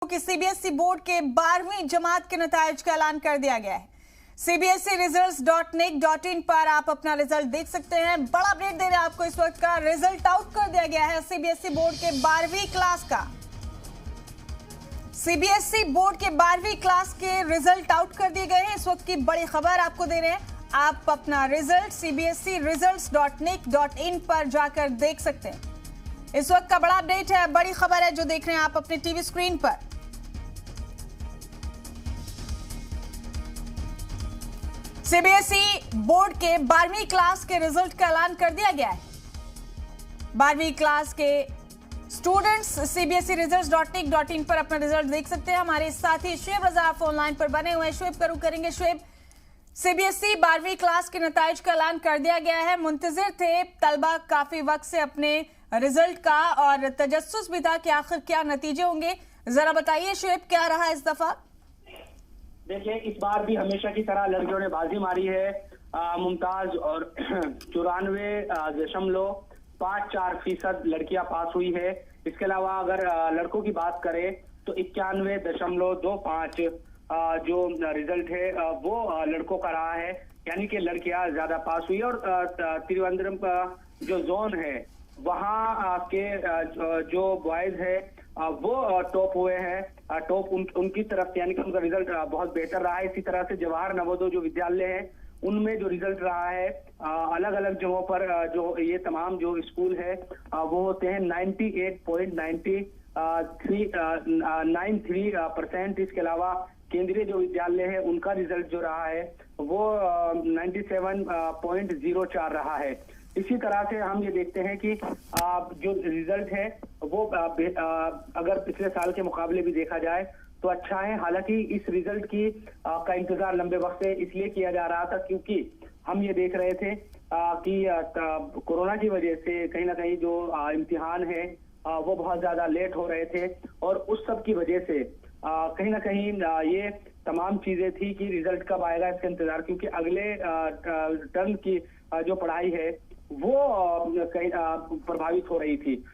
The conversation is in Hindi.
कि सीबीएसई बोर्ड के 12वीं जमात के नताइज का ऐलान कर दिया गया है। cbseresults.nic.in पर आप अपना रिजल्ट देख सकते हैं। बड़ा अपडेट दे रहे हैं आपको इस वक्त का। रिजल्ट आउट कर दिया गया है सीबीएसई बोर्ड के 12वीं क्लास का। सीबीएसई बोर्ड के 12वीं क्लास के रिजल्ट आउट कर दिए गए हैं। इस वक्त की बड़ी खबर आपको दे रहे हैं। आप अपना रिजल्ट cbseresults.nic.in पर जाकर देख सकते हैं। इस वक्त का बड़ा अपडेट है, बड़ी खबर है जो देख रहे हैं आप अपने टीवी स्क्रीन पर। सीबीएसई बोर्ड के 12वीं क्लास के रिजल्ट का ऐलान कर दिया गया है। 12वीं क्लास के स्टूडेंट्स cbseresults.nic.in पर अपना रिजल्ट देख सकते हैं। हमारे साथी शुएब रजा फोन लाइन पर बने हुए हैं। शुएब करेंगे। शुएब, सीबीएसई 12वीं क्लास के नताइज का ऐलान कर दिया गया है। मुंतजिर थे तलबा काफी वक्त से अपने रिजल्ट का और तजस्सुस भी था कि आखिर क्या नतीजे होंगे। जरा बताइए शुएब, क्या रहा इस दफा? देखिए, इस बार भी हमेशा की तरह लड़कियों ने बाजी मारी है। मुमताज और 94.54% लड़कियां पास हुई है। इसके अलावा अगर लड़कों की बात करें तो 91.25 जो रिजल्ट है वो लड़कों का रहा है, यानी कि लड़कियां ज्यादा पास हुई। और तिरुवनंतपुरम का जो जोन है वहाँ के जो बॉयज है वो टॉप हुए हैं। टॉप उनकी तरफ से, यानी कि उनका रिजल्ट बहुत बेहतर रहा है। इसी तरह से जवाहर नवोदय जो विद्यालय है उनमें जो रिजल्ट रहा है अलग अलग जगहों पर जो ये तमाम जो स्कूल है वो होते हैं 98.93%। इसके अलावा केंद्रीय जो विद्यालय है उनका रिजल्ट जो रहा है वो 97.04 रहा है। इसी तरह से हम ये देखते हैं कि जो रिजल्ट है वो अगर पिछले साल के मुकाबले भी देखा जाए तो अच्छा है। हालांकि इस रिजल्ट की का इंतजार लंबे वक्त से इसलिए किया जा रहा था क्योंकि हम ये देख रहे थे कि कोरोना की वजह से कहीं ना कहीं जो इम्तिहान है वो बहुत ज्यादा लेट हो रहे थे और उस सब की वजह से कहीं ना कहीं ये तमाम चीजें थी कि रिजल्ट कब आएगा इसका इंतजार, क्योंकि अगले टर्म की जो पढ़ाई है वो कहीं प्रभावित हो रही थी।